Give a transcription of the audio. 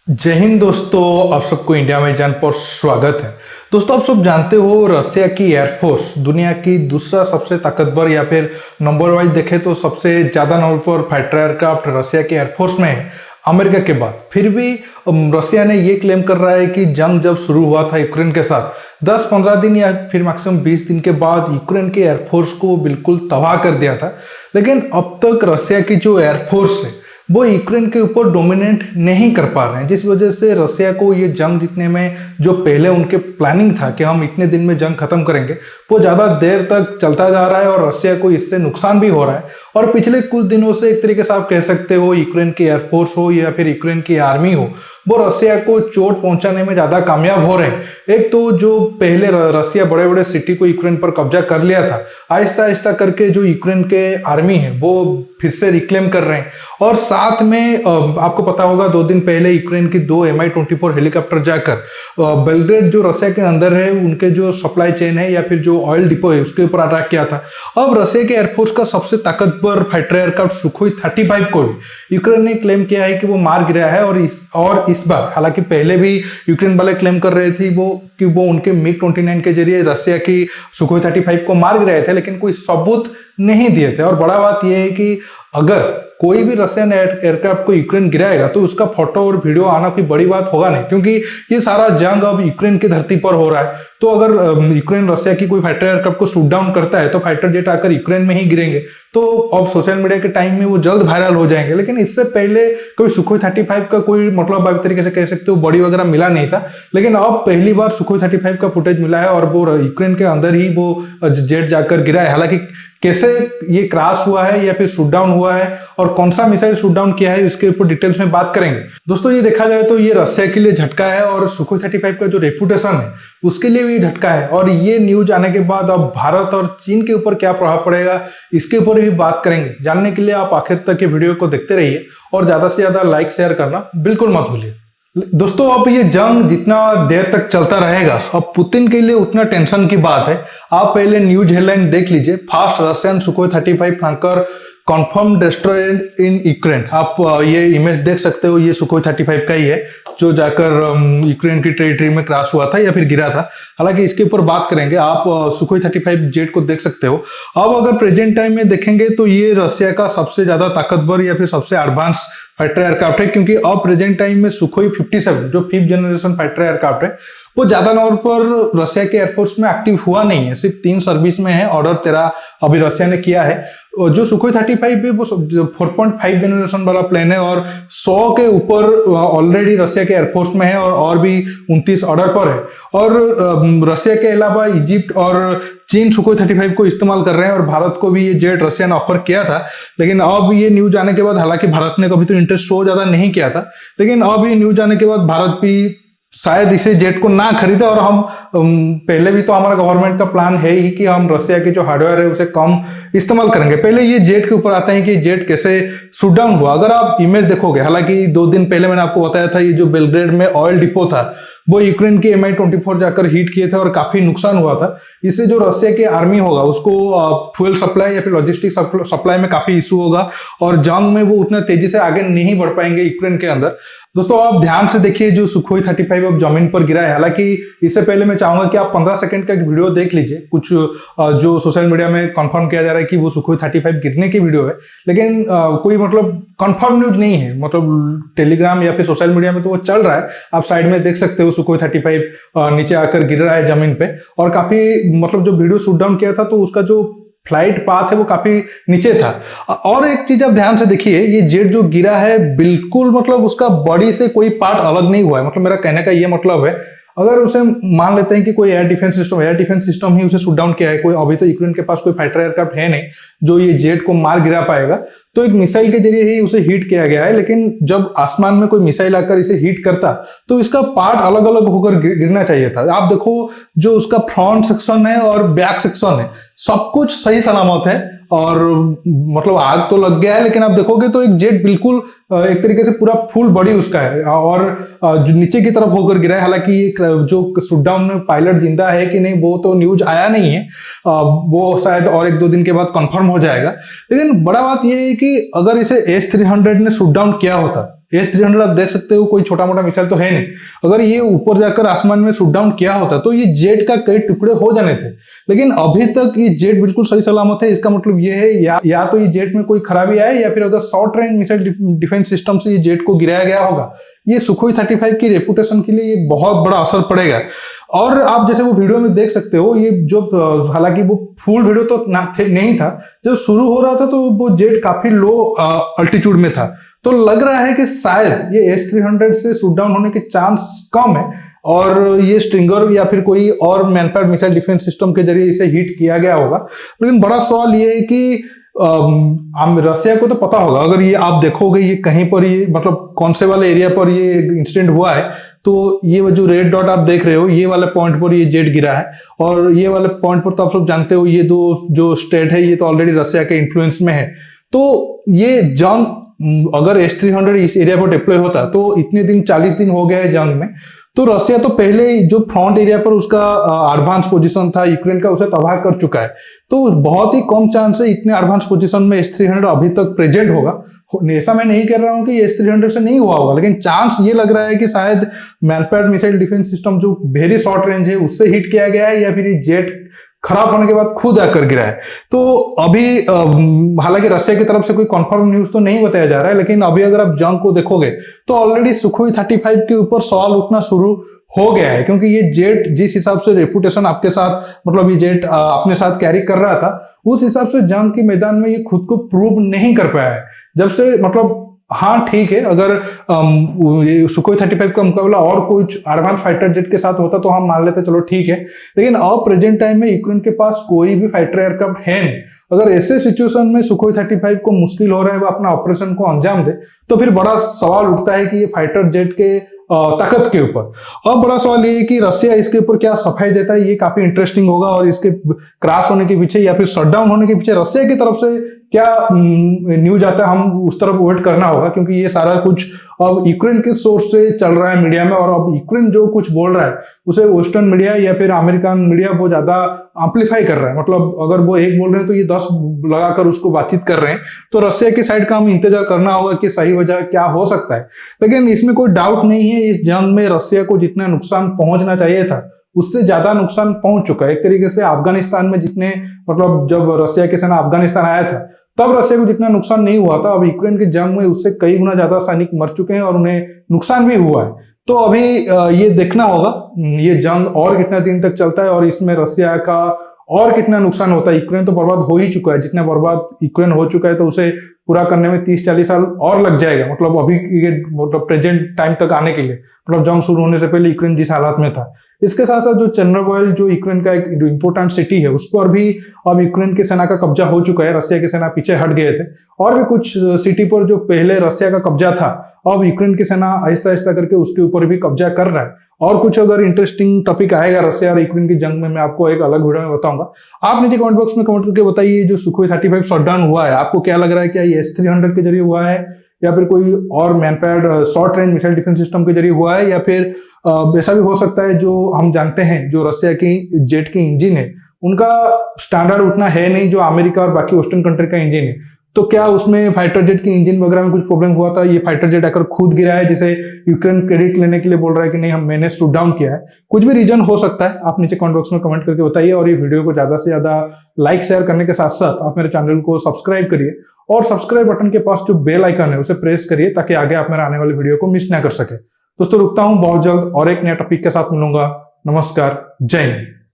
जय हिंद दोस्तों, आप सबको इंडिया में जान पर स्वागत है। दोस्तों, आप सब जानते हो रसिया की एयरफोर्स दुनिया की दूसरा सबसे ताकतवर या फिर नंबर वाइज देखे तो सबसे ज्यादा नंबर पर फाइटर एयरक्राफ्ट रसिया की एयरफोर्स में है अमेरिका के बाद। फिर भी रसिया ने ये क्लेम कर रहा है कि जंग जब शुरू हुआ था यूक्रेन के साथ 10-15 दिन या फिर मैक्सिमम 20 दिन के बाद यूक्रेन के एयरफोर्स को बिल्कुल तबाह कर दिया था। लेकिन अब तक रसिया की जो एयरफोर्स है वो यूक्रेन के ऊपर डोमिनेट नहीं कर पा रहे हैं, जिस वजह से रसिया को ये जंग जीतने में जो पहले उनके प्लानिंग था कि हम इतने दिन में जंग खत्म करेंगे, वो ज़्यादा देर तक चलता जा रहा है और रसिया को इससे नुकसान भी हो रहा है। और पिछले कुछ दिनों से एक तरीके से आप कह सकते हो यूक्रेन की एयरफोर्स हो या फिर यूक्रेन की आर्मी हो, वो रसिया को चोट पहुंचाने में ज़्यादा कामयाब हो रहे हैं। एक तो जो पहले रसिया बड़े बड़े सिटी को यूक्रेन पर कब्जा कर लिया था, आहिस्ता आहिस्ता करके जो यूक्रेन के आर्मी है वो फिर से रिक्लेम कर रहे हैं। और साथ में आपको पता होगा 2 दिन पहले यूक्रेन की 2 Mi-24 हेलीकॉप्टर जाकर बेलग्रेड जो रसिया के अंदर है उनके जो सप्लाई चेन है या फिर जो ऑयल डिपो है उसके ऊपर अटैक किया था। अब रसिया के एयरफोर्स का सबसे ताकतवर फाइटर एयरक्राफ्ट सुखोई 35 को भी यूक्रेन ने क्लेम किया है कि वो मार गिरा है। और इस बार, हालांकि पहले भी यूक्रेन वाले क्लेम कर रहे थे कि वो उनके MiG-29 के जरिए रसिया की सुखोई 35 को मार गिराए थे, लेकिन कोई सबूत नहीं दिए थे। और बड़ा बात यह है कि अगर कोई भी रशियन एयरक्राफ्ट को यूक्रेन गिराएगा तो उसका फोटो और वीडियो आना कोई बड़ी बात होगा नहीं, क्योंकि ये सारा जंग अब यूक्रेन की धरती पर हो रहा है। तो अगर यूक्रेन रशिया की कोई फाइटर एयरक्राफ्ट को शूट डाउन करता है तो फाइटर जेट आकर यूक्रेन में ही गिरेंगे, तो अब सोशल मीडिया के टाइम में वो जल्द वायरल हो जाएंगे। लेकिन इससे पहले कभी सुखोई 35 का कोई मतलब आप तरीके से कह सकते हो बॉडी वगैरह मिला नहीं था, लेकिन अब पहली बार सुखोई 35 का फुटेज मिला है और वो यूक्रेन के अंदर ही वो जेट जाकर गिरा है। हालांकि कैसे ये क्रैश हुआ है या फिर शूट डाउन हुआ है और कौन सा मिसाइल शूट डाउन किया है इसके ऊपर डिटेल्स में बात करेंगे। दोस्तों, ये देखा जाए तो ये रसिया के लिए झटका है और सुखोई 35 का जो रेपुटेशन है उसके लिए भी झटका है। और ये न्यूज आने के बाद अब भारत और चीन के ऊपर क्या प्रभाव पड़ेगा इसके ऊपर भी बात करेंगे। जानने के लिए आप आखिर तक ये वीडियो को देखते रहिए और ज्यादा से ज्यादा लाइक शेयर करना बिल्कुल मत भूलिए। दोस्तों, अब ये जंग जितना देर तक चलता रहेगा अब पुतिन के लिए उतना टेंशन की बात है। आप पहले न्यूज हेडलाइन देख लीजिए, fast Russian Sukhoi 35 flanker confirm destroyed in Ukraine. आप ये इमेज देख सकते हो, ये सुखोई 35 का ही है जो जाकर यूक्रेन की टेरिटरी में क्रैश हुआ था या फिर गिरा था। हालांकि इसके ऊपर बात करेंगे। आप सुखोई 35 जेट को देख सकते हो। अब अगर प्रेजेंट टाइम में देखेंगे तो ये रसिया का सबसे ज्यादा ताकतवर या फिर सबसे एडवांस फाइटर एयरक्राफ्ट है, क्योंकि अब प्रेजेंट टाइम में सुखोई 57 जो 5th जनरेशन फाइटर एयरक्राफ्ट है वो ज्यादा नंबर पर रसिया के एयरफोर्स में एक्टिव हुआ नहीं है, सिर्फ 3 सर्विस में है। ऑर्डर 13 अभी रसिया ने किया है। जो सुखोई 35 है वो 4.5 जनरेशन वाला प्लेन है और 100 के ऊपर ऑलरेडी रसिया के एयरफोर्स में है और भी 29 ऑर्डर पर है। और रसिया के अलावा इजिप्ट और चीन सुखोई 35 को इस्तेमाल कर रहे हैं और भारत को भी ये जेट रसिया ने ऑफर किया था। लेकिन अब ये न्यूज आने के बाद, हालांकि भारत ने कभी तो इंटरेस्ट शो ज्यादा नहीं किया था, लेकिन अब ये न्यूज आने के बाद भारत भी शायद इसे जेट को ना खरीदे। और हम पहले भी तो हमारा गवर्नमेंट का प्लान है ही कि हम रसिया की जो हार्डवेयर है उसे कम इस्तेमाल करेंगे। पहले ये जेट के ऊपर आते हैं कि जेट कैसे शूट डाउन हुआ। अगर आप इमेज देखोगे, हालांकि 2 दिन पहले मैंने आपको बताया था ये जो बेलग्रेड में ऑयल डिपो था वो यूक्रेन के Mi-24 जाकर हीट किए थे और काफी नुकसान हुआ था। इससे जो रसिया की आर्मी होगा उसको फ्यूल सप्लाई या फिर लॉजिस्टिक सप्लाई में काफी इशू होगा और जंग में वो उतना तेजी से आगे नहीं बढ़ पाएंगे यूक्रेन के अंदर। दोस्तों, आप ध्यान से देखिए, जो सुखोई 35 अब जमीन पर गिरा है। हालांकि इससे पहले मैं चाहूंगा कि आप 15 सेकंड का एक वीडियो देख लीजिए। कुछ जो सोशल मीडिया में कंफर्म किया जा रहा है कि वो सुखोई 35 गिरने की वीडियो है, लेकिन कोई मतलब कंफर्म न्यूज नहीं है। मतलब टेलीग्राम या फिर सोशल मीडिया में तो वो चल रहा है, आप साइड में देख सकते हो सुखोई 35 नीचे आकर गिर रहा है जमीन पे। और काफी मतलब जो वीडियो शूट डाउन किया था तो उसका जो फ्लाइट पाथ है वो काफी नीचे था। और एक चीज आप ध्यान से देखिए, ये जेट जो गिरा है बिल्कुल मतलब उसका बॉडी से कोई पार्ट अलग नहीं हुआ है। मतलब मेरा कहने का ये मतलब है, अगर उसे मान लेते हैं कि कोई एयर डिफेंस सिस्टम ही उसे शूट डाउन किया है, कोई अभी तो यूक्रेन के पास कोई फाइटर एयरक्राफ्ट है नहीं जो ये जेट को मार गिरा पाएगा, तो एक मिसाइल के जरिए ही उसे हीट किया गया है। लेकिन जब आसमान में कोई मिसाइल आकर इसे हीट करता तो इसका पार्ट अलग अलग होकर गिरना चाहिए था। आप देखो, जो उसका फ्रंट सेक्शन है और बैक सेक्शन है सब कुछ सही सलामत है और मतलब आग तो लग गया है, लेकिन आप देखोगे तो एक जेट बिल्कुल एक तरीके से पूरा फुल बॉडी उसका है और जो नीचे की तरफ होकर गिरा है। हालांकि जो शूट डाउन में पायलट जिंदा है कि नहीं वो तो न्यूज आया नहीं है, वो शायद और 1-2 दिन के बाद कंफर्म हो जाएगा। लेकिन बड़ा बात यह है कि अगर इसे S-300 ने शूट डाउन किया होता S-300 आप देख सकते हो कोई छोटा मोटा मिसाइल तो है नहीं। अगर ये ऊपर जाकर आसमान में शूट डाउन किया होता तो ये जेट का कई टुकड़े हो जाने थे, लेकिन अभी तक ये जेट बिल्कुल सही सलामत है। इसका मतलब ये है या तो ये जेट में कोई खराबी आए या फिर अगर short range missile defence system से ये जेट को गिराया गया होगा, ये सुखोई 35 की रेपुटेशन के लिए एक बहुत बड़ा असर पड़ेगा। और आप जैसे वो वीडियो में देख सकते हो, ये जो हालांकि वो फुल वीडियो तो नहीं था, जब शुरू हो रहा था तो वो जेट काफी लो अल्टीट्यूड में था, तो लग रहा है कि शायद ये S-300 से शूट डाउन होने के चांस कम है और ये स्ट्रिंगर या फिर कोई और मैनपावर्ड मिसाइल डिफेंस सिस्टम के जरिए इसे हिट किया गया होगा। लेकिन बड़ा सवाल ये है कि रसिया को तो पता होगा, अगर ये आप देखोगे ये कहीं पर ये मतलब कौन से वाले एरिया पर ये इंसिडेंट हुआ है, तो ये जो रेड डॉट आप देख रहे हो ये वाले पॉइंट पर ये जेट गिरा है, और ये वाले पॉइंट पर तो आप सब जानते हो ये दो जो स्टेट है ये तो ऑलरेडी रसिया के इन्फ्लुएंस में है। तो ये जंग अगर S-300 इस एरिया पर डिप्लॉय होता तो इतने दिन 40 दिन हो गए हैं जंग में, तो रसिया तो पहले जो फ्रंट एरिया पर उसका एडवांस पोजीशन था यूक्रेन का उसे तबाह कर चुका है। तो बहुत ही कम चांस है इतने एडवांस पोजीशन में S-300 अभी तक प्रेजेंट होगा। ऐसा मैं नहीं कह रहा हूं कि S-300 से नहीं हुआ होगा, लेकिन चांस ये लग रहा है कि शायद मैनपावर्ड मिसाइल डिफेंस सिस्टम जो वेरी शॉर्ट रेंज है उससे हिट किया गया है, या फिर ये जेट खराब होने के बाद खुद आकर गिरा है। तो अभी हालांकि रसिया की तरफ से कोई कंफर्म न्यूज तो नहीं बताया जा रहा है, लेकिन अभी अगर आप जंग को देखोगे तो ऑलरेडी सुखोई 35 के ऊपर सवाल उठना शुरू हो गया है, क्योंकि ये जेट जिस हिसाब से रेपुटेशन आपके साथ मतलब ये जेट अपने साथ कैरी कर रहा था, उस हिसाब से जंग के मैदान में ये खुद को प्रूव नहीं कर पाया है। जब से मतलब हाँ ठीक है, अगर सुखोई 35 का मुकाबला और कुछ एडवांस फाइटर जेट के साथ होता तो हम मान लेते चलो ठीक है, लेकिन अब प्रेजेंट टाइम में यूक्रेन के पास कोई भी फाइटर एयरक्राफ्ट है नहीं। अगर ऐसे सिचुएशन में सुखोई 35 को मुश्किल हो रहा है वो अपना ऑपरेशन को अंजाम दे, तो फिर बड़ा सवाल उठता है कि ये फाइटर जेट के ताकत के ऊपर। अब बड़ा सवाल ये है कि रसिया इसके ऊपर क्या सफाई देता है, ये काफी इंटरेस्टिंग होगा। और इसके क्रैश होने के पीछे या फिर शटडाउन होने के पीछे रसिया की तरफ से क्या न्यूज आता है, हम उस तरफ वेट करना होगा, क्योंकि ये सारा कुछ अब यूक्रेन के सोर्स से चल रहा है मीडिया में, और अब यूक्रेन जो कुछ बोल रहा है उसे वेस्टर्न मीडिया या फिर अमेरिकन मीडिया बहुत ज्यादा एम्पलीफाई कर रहा है। मतलब अगर वो एक बोल रहे हैं तो ये 10 लगाकर उसको बातचीत कर रहे हैं। तो रसिया की साइड का हम इंतजार करना होगा कि सही वजह क्या हो सकता है। लेकिन इसमें कोई डाउट नहीं है, इस जंग में रसिया को जितना नुकसान पहुंचना चाहिए था उससे ज्यादा नुकसान पहुंच चुका है। एक तरीके से अफगानिस्तान में जितने मतलब जब रसिया की सेना अफगानिस्तान आया था तब रसिया को जितना नुकसान नहीं हुआ था, अब यूक्रेन के जंग में उससे कई गुना ज्यादा सैनिक मर चुके हैं और उन्हें नुकसान भी हुआ है। तो अभी ये देखना होगा ये जंग और कितना दिन तक चलता है और इसमें रसिया का और कितना नुकसान होता है। यूक्रेन तो बर्बाद हो ही चुका है, जितना बर्बाद यूक्रेन हो चुका है तो उसे पूरा करने में 30-40 साल और लग जाएगा। मतलब अभी ये मतलब प्रेजेंट टाइम तक आने के लिए, मतलब जंग शुरू होने से पहले यूक्रेन जिस हालात में था। इसके साथ साथ जो चेर्नोबिल जो यूक्रेन का एक इंपोर्टेंट सिटी है उस पर भी अब यूक्रेन की सेना का कब्जा हो चुका है। रसिया की सेना पीछे हट गए थे, और भी कुछ सिटी पर जो पहले रसिया का कब्जा था अब यूक्रेन की सेना आहिस्ता आहिस्ता करके उसके ऊपर भी कब्जा कर रहा है। और कुछ अगर इंटरेस्टिंग टॉपिक आएगा रसिया और यूक्रेन की जंग में, मैं आपको एक अलग वीडियो में बताऊंगा। आप नीचे कमेंट बॉक्स में कमेंट करके बताइए जो सुखोई 35 शटडाउन हुआ है आपको क्या लग रहा है, क्या ये S-300 के जरिए हुआ है या फिर कोई और manpowered short range missile defence system के जरिए हुआ है, या फिर ऐसा भी हो सकता है जो हम जानते हैं जो रसिया की जेट की इंजन है उनका स्टैंडर्ड उतना है नहीं जो अमेरिका और बाकी वेस्टर्न कंट्री का इंजन है। तो क्या उसमें फाइटर जेट की इंजन वगैरह में कुछ प्रॉब्लम हुआ था, ये फाइटर जेट आकर खुद गिरा है जिसे यूक्रेन क्रेडिट लेने के लिए बोल रहा है कि नहीं मैंने शूट डाउन किया है। कुछ भी रीजन हो सकता है, आप नीचे कमेंट बॉक्स में कमेंट करके बताइए। और ये वीडियो को ज्यादा से ज्यादा लाइक शेयर करने के साथ साथ आप मेरे चैनल को सब्सक्राइब करिए, और सब्सक्राइब बटन के पास जो बेल आइकन है उसे प्रेस करिए ताकि आगे आप मेरे आने वाली वीडियो को मिस ना कर सके। दोस्तों रुकता हूं, बहुत जल्द और एक नया टॉपिक के साथ मिलूंगा। नमस्कार, जय हिंद।